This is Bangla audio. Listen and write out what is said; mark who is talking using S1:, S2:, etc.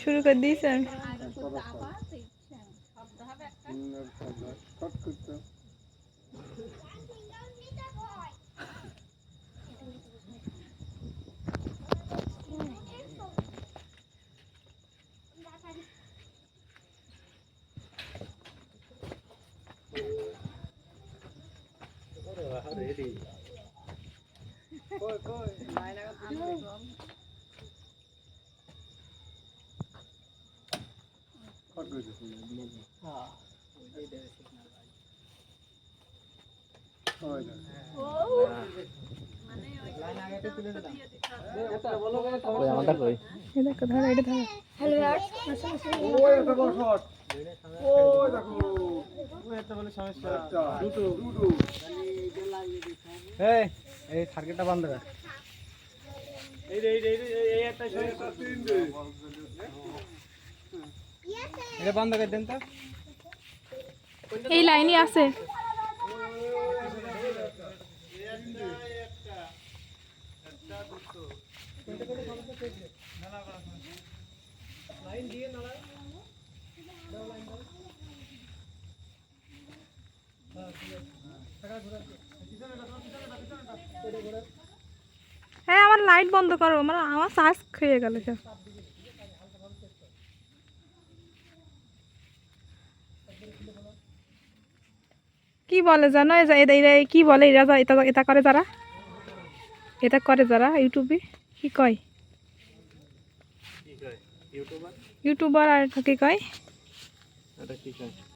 S1: শুরু করে দিয়েছেন।
S2: সার্কিটটা বন্ধ কর। এটা বন্ধ করে দেন তো।
S1: এই লাইনই আছে। হ্যাঁ আমার লাইট বন্ধ করো, আমার চার্জ খেয়ে গেল সব। কি বলে জানো, কি বলে এরা, এটা করে যারা, এটা করে যারা ইউটিউবে, কি কয় ইউটিউবার আর কি কয়।